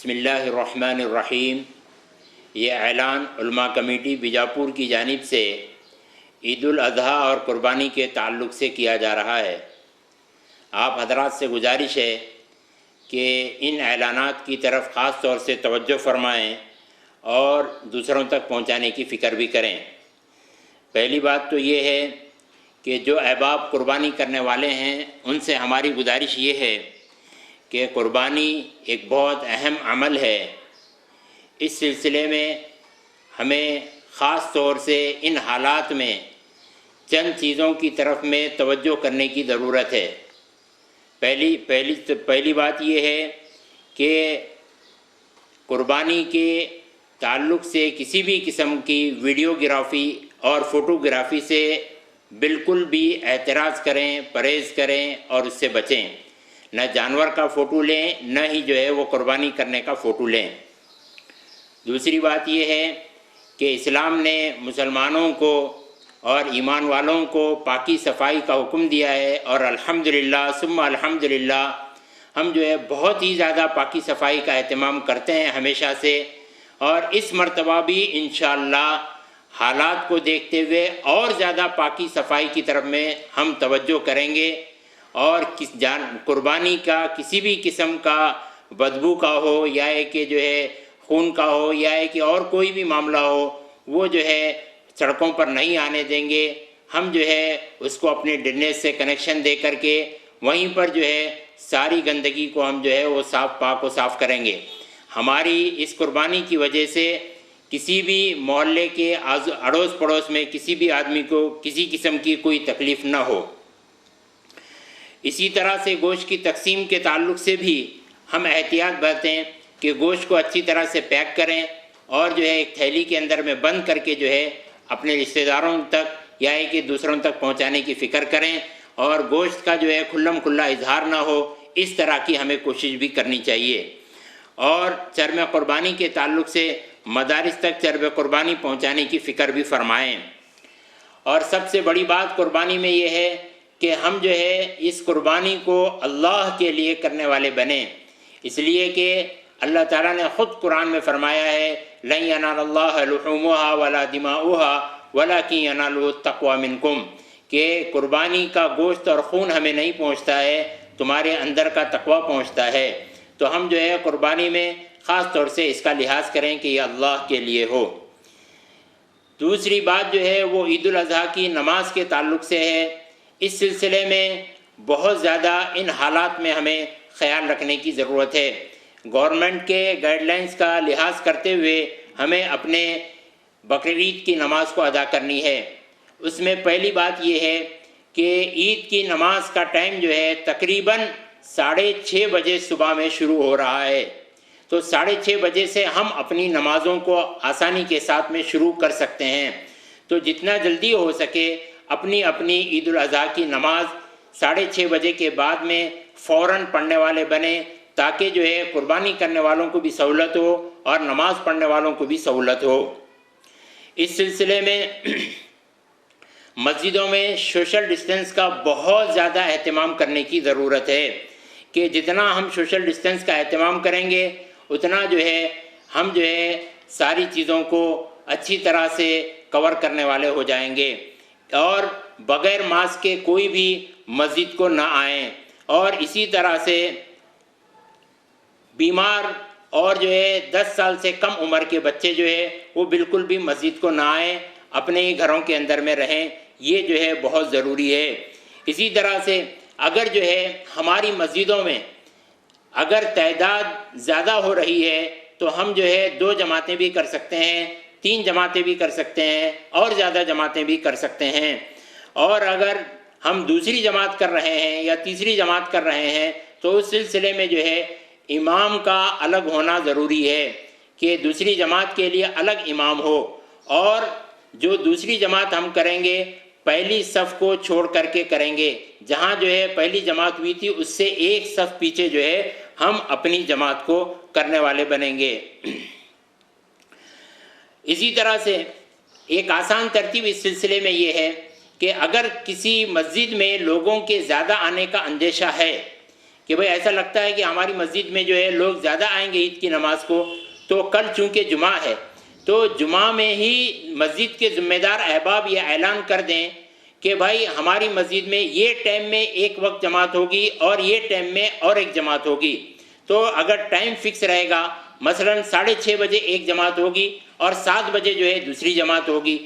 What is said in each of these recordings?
بسم اللہ الرحمن الرحیم۔ یہ اعلان علماء کمیٹی بیجاپور کی جانب سے عید الاضحیٰ اور قربانی کے تعلق سے کیا جا رہا ہے۔ آپ حضرات سے گزارش ہے کہ ان اعلانات کی طرف خاص طور سے توجہ فرمائیں اور دوسروں تک پہنچانے کی فکر بھی کریں۔ پہلی بات تو یہ ہے کہ جو احباب قربانی کرنے والے ہیں ان سے ہماری گزارش یہ ہے کہ قربانی ایک بہت اہم عمل ہے۔ اس سلسلے میں ہمیں خاص طور سے ان حالات میں چند چیزوں کی طرف میں توجہ کرنے کی ضرورت ہے۔ پہلی بات یہ ہے کہ قربانی کے تعلق سے کسی بھی قسم کی ویڈیوگرافی اور فوٹوگرافی سے بالکل بھی احتراز کریں، پرہیز کریں اور اس سے بچیں۔ نہ جانور کا فوٹو لیں، نہ ہی جو ہے وہ قربانی کرنے کا فوٹو لیں۔ دوسری بات یہ ہے کہ اسلام نے مسلمانوں کو اور ایمان والوں کو پاکی صفائی کا حکم دیا ہے، اور الحمدللہ ثم الحمدللہ ہم جو ہے بہت ہی زیادہ پاکی صفائی کا اہتمام کرتے ہیں ہمیشہ سے، اور اس مرتبہ بھی انشاءاللہ حالات کو دیکھتے ہوئے اور زیادہ پاکی صفائی کی طرف میں ہم توجہ کریں گے، اور قربانی کا کسی بھی قسم کا بدبو کا ہو یا کہ جو ہے خون کا ہو یا کہ اور کوئی بھی معاملہ ہو، وہ جو ہے سڑکوں پر نہیں آنے دیں گے۔ ہم جو ہے اس کو اپنے ڈرینیج سے کنیکشن دے کر کے وہیں پر جو ہے ساری گندگی کو ہم جو ہے وہ پاک و صاف کریں گے۔ ہماری اس قربانی کی وجہ سے کسی بھی محلے کے اڑوس پڑوس میں کسی بھی آدمی کو کسی قسم کی کوئی تکلیف نہ ہو۔ اسی طرح سے گوشت کی تقسیم کے تعلق سے بھی ہم احتیاط برتیں کہ گوشت کو اچھی طرح سے پیک کریں اور جو ہے ایک تھیلی کے اندر میں بند کر کے جو ہے اپنے رشتہ داروں تک یا کہ دوسروں تک پہنچانے کی فکر کریں، اور گوشت کا جو ہے کھلم کھلا اظہار نہ ہو، اس طرح کی ہمیں کوشش بھی کرنی چاہیے۔ اور چرم قربانی کے تعلق سے مدارس تک چرم قربانی پہنچانے کی فکر بھی فرمائیں۔ اور سب سے بڑی بات قربانی میں یہ ہے کہ ہم جو ہے اس قربانی کو اللہ کے لیے کرنے والے بنیں، اس لیے کہ اللہ تعالیٰ نے خود قرآن میں فرمایا ہے لَن يَنَالَ اللَّهَ لُحُومُهَا وَلَا دِمَاؤُهَا وَلَكِنْ يَنَالُهُ التَّقْوَى مِنْكُمْ، کہ قربانی کا گوشت اور خون ہمیں نہیں پہنچتا ہے، تمہارے اندر کا تقویٰ پہنچتا ہے۔ تو ہم جو ہے قربانی میں خاص طور سے اس کا لحاظ کریں کہ یہ اللہ کے لیے ہو۔ دوسری بات جو ہے وہ عید الاضحیٰ کی نماز کے تعلق سے ہے۔ اس سلسلے میں بہت زیادہ ان حالات میں ہمیں خیال رکھنے کی ضرورت ہے۔ گورنمنٹ کے گائیڈ لائنز کا لحاظ کرتے ہوئے ہمیں اپنے بقرعید کی نماز کو ادا کرنی ہے۔ اس میں پہلی بات یہ ہے کہ عید کی نماز کا ٹائم جو ہے تقریباً 6:30 بجے صبح میں شروع ہو رہا ہے، تو 6:30 بجے سے ہم اپنی نمازوں کو آسانی کے ساتھ میں شروع کر سکتے ہیں۔ تو جتنا جلدی ہو سکے اپنی عید الاضحیٰ کی نماز 6:30 بجے کے بعد میں فوراً پڑھنے والے بنیں، تاکہ جو ہے قربانی کرنے والوں کو بھی سہولت ہو اور نماز پڑھنے والوں کو بھی سہولت ہو۔ اس سلسلے میں مسجدوں میں سوشل ڈسٹنس کا بہت زیادہ اہتمام کرنے کی ضرورت ہے، کہ جتنا ہم سوشل ڈسٹنس کا اہتمام کریں گے اتنا جو ہے ہم جو ہے ساری چیزوں کو اچھی طرح سے کور کرنے والے ہو جائیں گے، اور بغیر ماسک کے کوئی بھی مسجد کو نہ آئیں، اور اسی طرح سے بیمار اور جو ہے 10 سال سے کم عمر کے بچے جو ہے وہ بالکل بھی مسجد کو نہ آئیں، اپنے ہی گھروں کے اندر میں رہیں، یہ جو ہے بہت ضروری ہے۔ اسی طرح سے اگر جو ہے ہماری مسجدوں میں اگر تعداد زیادہ ہو رہی ہے تو ہم جو ہے 2 جماعتیں بھی کر سکتے ہیں، 3 جماعتیں بھی کر سکتے ہیں، اور زیادہ جماعتیں بھی کر سکتے ہیں۔ اور اگر ہم دوسری جماعت کر رہے ہیں یا تیسری جماعت کر رہے ہیں تو اس سلسلے میں جو ہے امام کا الگ ہونا ضروری ہے، کہ دوسری جماعت کے لیے الگ امام ہو، اور جو دوسری جماعت ہم کریں گے پہلی صف کو چھوڑ کر کے کریں گے، جہاں جو ہے پہلی جماعت ہوئی تھی اس سے ایک صف پیچھے جو ہے ہم اپنی جماعت کو کرنے والے بنیں گے۔ اسی طرح سے ایک آسان ترتیب اس سلسلے میں یہ ہے کہ اگر کسی مسجد میں لوگوں کے زیادہ آنے کا اندیشہ ہے کہ بھئی ایسا لگتا ہے کہ ہماری مسجد میں جو ہے لوگ زیادہ آئیں گے عید کی نماز کو، تو کل چونکہ جمعہ ہے تو جمعہ میں ہی مسجد کے ذمہ دار احباب یہ اعلان کر دیں کہ بھائی ہماری مسجد میں یہ ٹائم میں ایک وقت جماعت ہوگی اور یہ ٹائم میں اور ایک جماعت ہوگی۔ تو اگر ٹائم فکس رہے گا، مثلا 6:30 بجے ایک جماعت ہوگی اور 7 بجے جو ہے دوسری جماعت ہوگی،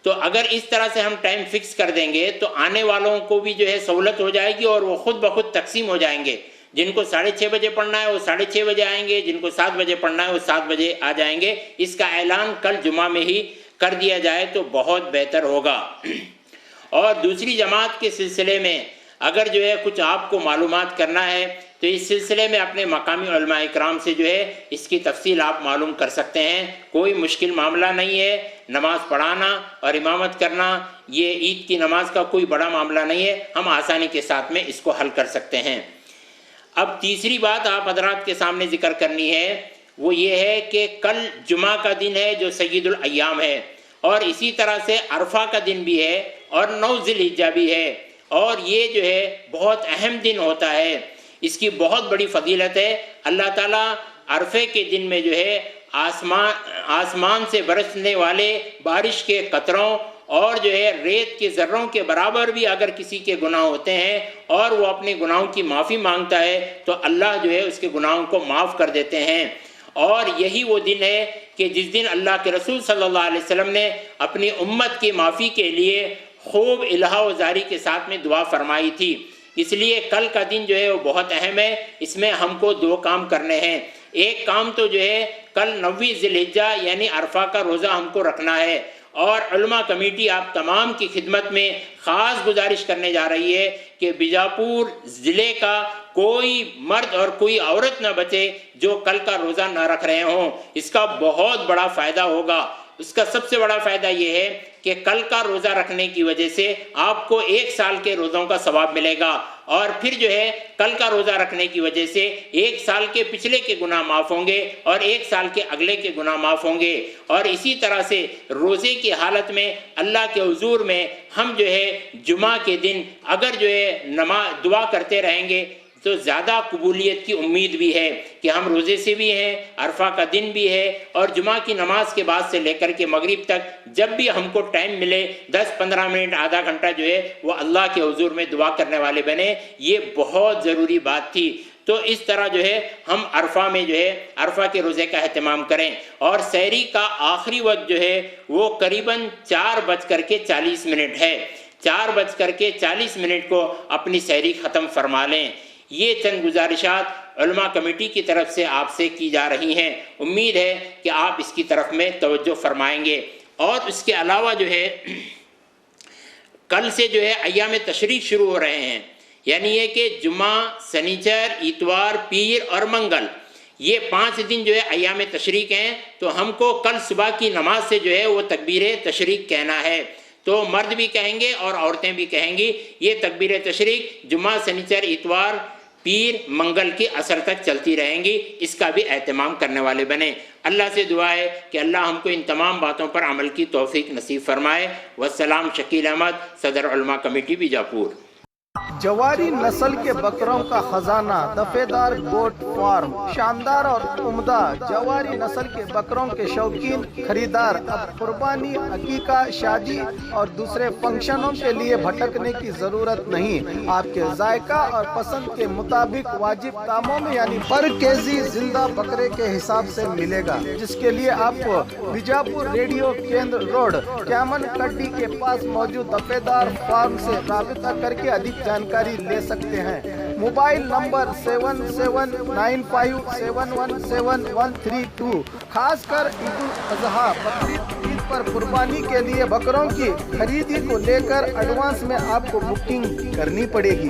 تو اگر اس طرح سے ہم ٹائم فکس کر دیں گے تو آنے والوں کو بھی جو ہے سہولت ہو جائے گی اور وہ خود بخود تقسیم ہو جائیں گے۔ جن کو 6:30 بجے پڑھنا ہے وہ 6:30 بجے آئیں گے، جن کو 7 بجے پڑھنا ہے وہ 7 بجے آ جائیں گے۔ اس کا اعلان کل جمعہ میں ہی کر دیا جائے تو بہت بہتر ہوگا۔ اور دوسری جماعت کے سلسلے میں اگر جو ہے کچھ آپ کو معلومات کرنا ہے تو اس سلسلے میں اپنے مقامی علماء اکرام سے جو ہے اس کی تفصیل آپ معلوم کر سکتے ہیں۔ کوئی مشکل معاملہ نہیں ہے، نماز پڑھانا اور امامت کرنا یہ عید کی نماز کا کوئی بڑا معاملہ نہیں ہے، ہم آسانی کے ساتھ میں اس کو حل کر سکتے ہیں۔ اب تیسری بات آپ حضرات کے سامنے ذکر کرنی ہے وہ یہ ہے کہ کل جمعہ کا دن ہے جو سید الایام ہے، اور اسی طرح سے عرفہ کا دن بھی ہے اور 9 ذی الحجہ بھی ہے، اور یہ جو ہے بہت اہم دن ہوتا ہے، اس کی بہت بڑی فضیلت ہے۔ اللہ تعالیٰ عرفے کے دن میں جو ہے آسمان سے برسنے والے بارش کے قطروں اور جو ہے ریت کے ذروں کے برابر بھی اگر کسی کے گناہ ہوتے ہیں اور وہ اپنے گناہوں کی معافی مانگتا ہے تو اللہ جو ہے اس کے گناہوں کو معاف کر دیتے ہیں۔ اور یہی وہ دن ہے کہ جس دن اللہ کے رسول صلی اللہ علیہ وسلم نے اپنی امت کی معافی کے لیے خوب الہا و زاری کے ساتھ میں دعا فرمائی تھی۔ اس لیے کل کا دن جو ہے وہ بہت اہم ہے، اس میں ہم کو 2 کام کرنے ہیں۔ ایک کام تو جو ہے کل 9 ذی الحجہ یعنی عرفہ کا روزہ ہم کو رکھنا ہے، اور علماء کمیٹی آپ تمام کی خدمت میں خاص گزارش کرنے جا رہی ہے کہ بیجاپور ضلع کا کوئی مرد اور کوئی عورت نہ بچے جو کل کا روزہ نہ رکھ رہے ہوں۔ اس کا بہت بڑا فائدہ ہوگا۔ اس کا سب سے بڑا فائدہ یہ ہے کہ کل کا روزہ رکھنے کی وجہ سے آپ کو 1 سال کے روزوں کا ثواب ملے گا، اور پھر جو ہے کل کا روزہ رکھنے کی وجہ سے 1 سال کے پچھلے کے گناہ معاف ہوں گے اور 1 سال کے اگلے کے گناہ معاف ہوں گے۔ اور اسی طرح سے روزے کی حالت میں اللہ کے حضور میں ہم جو ہے جمعہ کے دن اگر جو ہے نماز دعا کرتے رہیں گے تو زیادہ قبولیت کی امید بھی ہے کہ ہم روزے سے بھی ہیں، عرفہ کا دن بھی ہے، اور جمعہ کی نماز کے بعد سے لے کر کے مغرب تک جب بھی ہم کو ٹائم ملے 10-15 منٹ آدھا گھنٹہ جو ہے وہ اللہ کے حضور میں دعا کرنے والے بنے۔ یہ بہت ضروری بات تھی۔ تو اس طرح جو ہے ہم عرفہ میں جو ہے عرفہ کے روزے کا اہتمام کریں، اور سحری کا آخری وقت جو ہے وہ قریباً 4:40 ہے۔ 4:40 کو اپنی سحری ختم فرما لیں۔ یہ چند گزارشات علماء کمیٹی کی طرف سے آپ سے کی جا رہی ہیں، امید ہے کہ آپ اس کی طرف میں توجہ فرمائیں گے۔ اور اس کے علاوہ جو ہے کل سے جو ہے ایام تشریق شروع ہو رہے ہیں، یعنی یہ کہ جمعہ، سنیچر، اتوار، پیر اور منگل، یہ 5 دن جو ہے ایام تشریق ہیں۔ تو ہم کو کل صبح کی نماز سے جو ہے وہ تکبیر تشریق کہنا ہے، تو مرد بھی کہیں گے اور عورتیں بھی کہیں گی۔ یہ تکبیر تشریق جمعہ، سنیچر، اتوار، پیر، منگل کی عصر تک چلتی رہیں گی، اس کا بھی اہتمام کرنے والے بنیں۔ اللہ سے دعا ہے کہ اللہ ہم کو ان تمام باتوں پر عمل کی توفیق نصیب فرمائے۔ والسلام، شکیل احمد، صدر علماء کمیٹی بیجاپور۔ جواری نسل کے بکروں کا خزانہ، دفعیدار گوٹ فارم، شاندار اور عمدہ جواری نسل کے بکروں کے شوقین خریدار اب قربانی، عقیقہ، شادی اور دوسرے فنکشنوں کے لیے بھٹکنے کی ضرورت نہیں۔ آپ کے ذائقہ اور پسند کے مطابق واجب داموں میں یعنی پر کیجی زندہ بکرے کے حساب سے ملے گا، جس کے لیے آپ کو بیجاپور ریڈیو کیندر روڈ، کیامن کٹی کے پاس موجود دفعیدار فارم سے رابطہ کر کے ادھک جانکاری لے سکتے ہیں۔ Mobile number 7795717132۔ خاص کر عید الاضحیٰ، بقرعید، عید پر قربانی کے لیے بکروں کی خریدی کو لے کر ایڈوانس میں آپ کو بکنگ کرنی پڑے گی۔